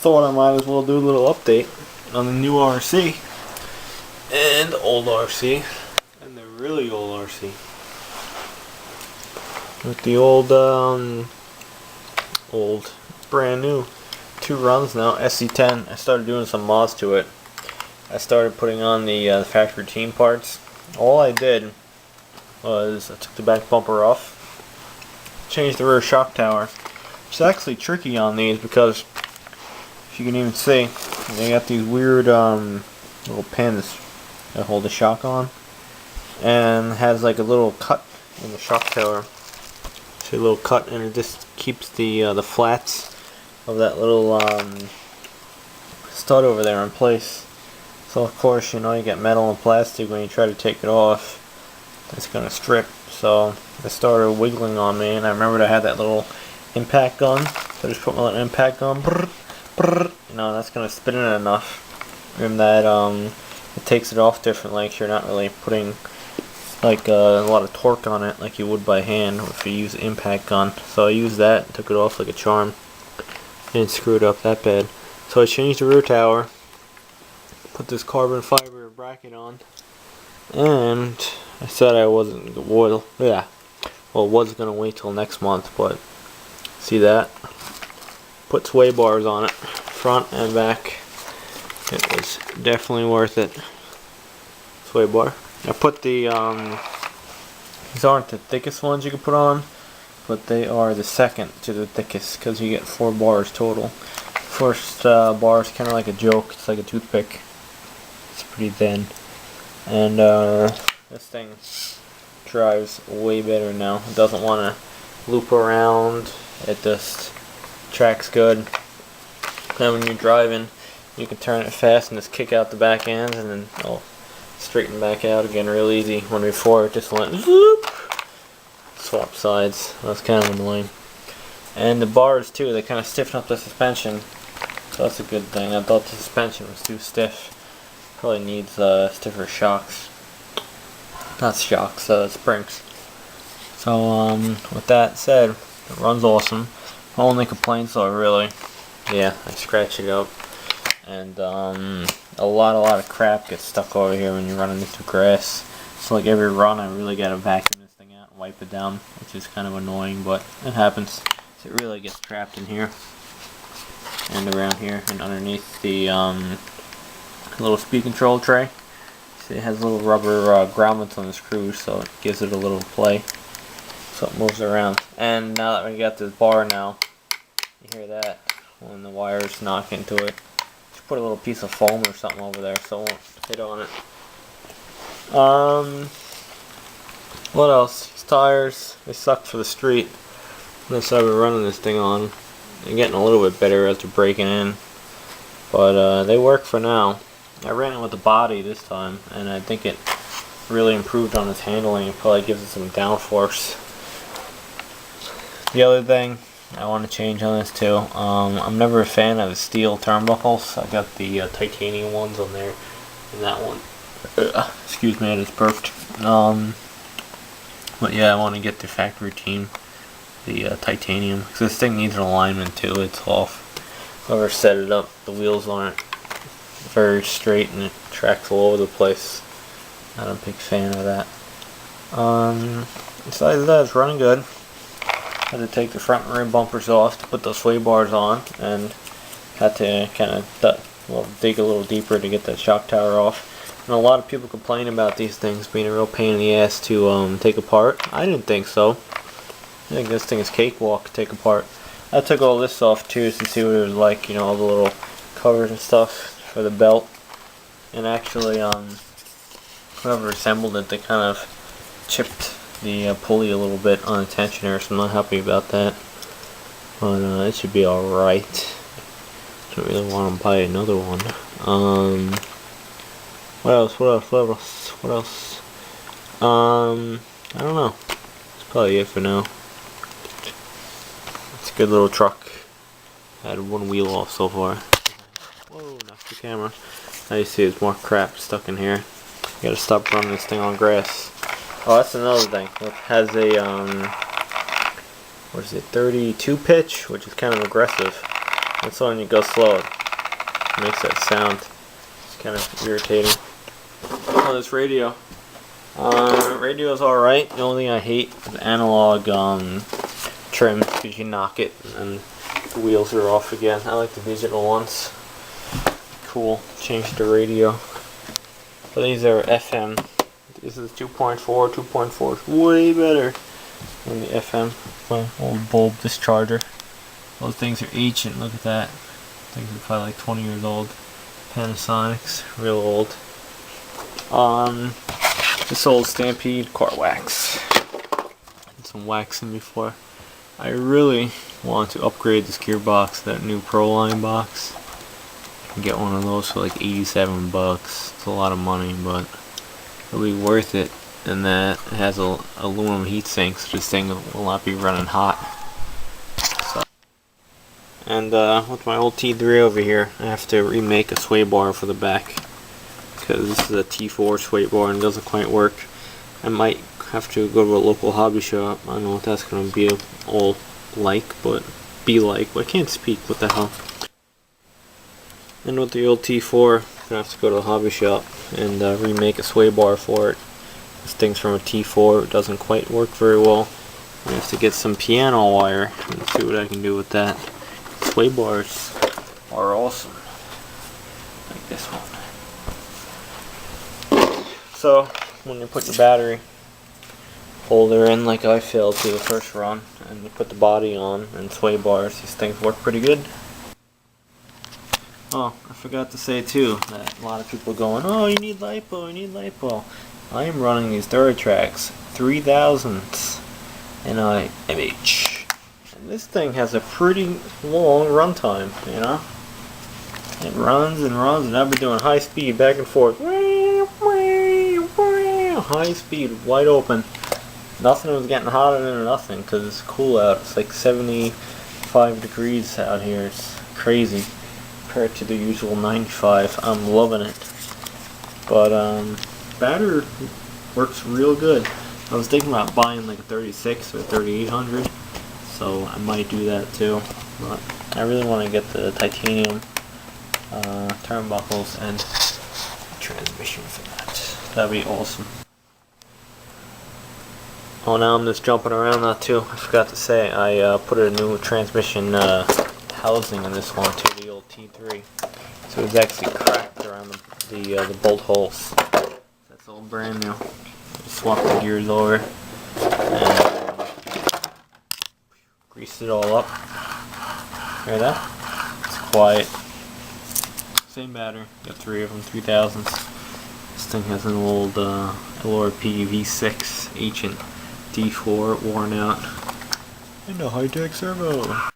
thought I might as well do a little update on the new RC and old RC and the really old RC. With the old, brand new 2 runs now, SC10. I started doing some mods to it. I started putting on the factory team parts. All I did was I took the back bumper off, changed the rear shock tower. It's actually tricky on these because, if you can even see, they got these weird little pins that hold the shock on, and has like a little cut in the shock tower. See a little cut, and it just keeps the flats of that little stud over there in place. So of course, you know, you get metal and plastic when you try to take it off. It's gonna strip. So it started wiggling on me, and I remembered I had that little impact gun. So I just put my little impact gun. You know, that's gonna spin it enough, and that it takes it off differently. So you're not really putting like a lot of torque on it like you would by hand if you use an impact gun. So I used that and took it off like a charm. Didn't screw it up that bad. So I changed the rear tower, put this carbon fiber bracket on, and I said I wasn't was gonna wait till next month, but see that? Put sway bars on it, front and back. It was definitely worth it. Sway bar. I put the these aren't the thickest ones you can put on, but they are the second to the thickest because you get 4 bars total. First bar is kind of like a joke. It's like a toothpick. It's pretty thin, and this thing drives way better now. It doesn't want to loop around. It just tracks good. Then when you're driving, you can turn it fast and just kick out the back ends, and then straighten back out again real easy. When before it just went zoop, swap sides. That's kind of annoying. And the bars too, they kind of stiffen up the suspension, so that's a good thing. I thought the suspension was too stiff. Probably needs stiffer shocks. Not shocks, springs. So with that said, it runs awesome. My only complaints are really, I scratch it up, and a lot of crap gets stuck over here when you're running through grass. So like every run, I really gotta vacuum this thing out and wipe it down, which is kind of annoying, but it happens. So it really gets trapped in here and around here and underneath the little speed control tray. See, it has little rubber grommets on the screws, so it gives it a little play, so it moves around. And now that we got this bar now, you hear that when the wires knock into it. Just put a little piece of foam or something over there so it won't hit on it. What else? These tires, they suck for the street. That's how we're running this thing on. They're getting a little bit better as they're breaking in, but they work for now. I ran it with the body this time, and I think it really improved on its handling. It probably gives it some downforce. The other thing I want to change on this too, I'm never a fan of the steel turnbuckles. I got the titanium ones on there, and that one, excuse me, I just burped. But yeah, I want to get the factory team, the titanium, because this thing needs an alignment too. It's off. Whoever set it up, the wheels aren't very straight and it tracks all over the place. Not a big fan of that. Besides that, it's running good. Had to take the front and rear bumpers off to put those sway bars on, and had to kind of dig a little deeper to get that shock tower off. And a lot of people complain about these things being a real pain in the ass to take apart. I didn't think so. I think this thing is cakewalk to take apart. I took all this off too to see what it was like, you know, all the little covers and stuff for the belt. And actually, whoever assembled it, they kind of chipped the pulley a little bit on the tensioner, so I'm not happy about that. But it should be alright. Don't really want to buy another one. What else? I don't know. That's probably it for now. It's a good little truck. I had one wheel off so far. Whoa, knocked the camera. Now you see there's more crap stuck in here. You gotta stop running this thing on grass. Oh, that's another thing. It has a, what is it, 32 pitch, which is kind of aggressive. That's when you go slow. It makes that sound. It's kind of irritating. Oh, this radio. Radio's alright. The only thing I hate is analog trim, because you knock it and the wheels are off again. I like the digital ones. Cool. Change the radio. But these are FM. This is 2.4. 2.4 is way better than the FM. My old bulb discharger. Those things are ancient. Look at that. Things are probably like 20 years old. Panasonics, real old. This old Stampede car wax. Did some waxing before. I really want to upgrade this gearbox, that new Pro Line box. I can get one of those for like 87 bucks. It's a lot of money, but it'll be worth it. And that it has a aluminum heat sink, so this thing will not be running hot. So. And with my old T3 over here, I have to remake a sway bar for the back, because this is a T4 sway bar and it doesn't quite work. I might have to go to a local hobby shop. I don't know what that's going to be all like, but I can't speak, what the hell. And with the old T4, I'm going to have to go to a hobby shop and remake a sway bar for it. This thing's from a T4, it doesn't quite work very well. I have to get some piano wire and see what I can do with that. Sway bars are awesome, like this one. So, when you put your battery holder in, like I failed to the first run, and you put the body on and sway bars, these things work pretty good. Oh, I forgot to say too, that a lot of people are going, oh, you need LiPo, you need LiPo. I am running these Duratrax 3000s in IMH. And this thing has a pretty long runtime, you know? It runs and runs, and I've been doing high speed back and forth. High speed, wide open. Nothing was getting hotter than nothing, because it's cool out. It's like 75 degrees out here. It's crazy compared to the usual 95. I'm loving it. But battery works real good. I was thinking about buying like a 36 or 3800, so I might do that too. But I really want to get the titanium turnbuckles and transmission for that. That'd be awesome. Oh, now I'm just jumping around now too. I forgot to say, I put a new transmission housing in this one too, the old T3. So it's actually cracked around the bolt holes. That's all brand new. Swap the gears over and grease it all up. Hear that? It's quiet. Same battery. Got 3 of them, 3000s. This thing has an old LRP V6 ancient D4 worn out and a high-tech servo.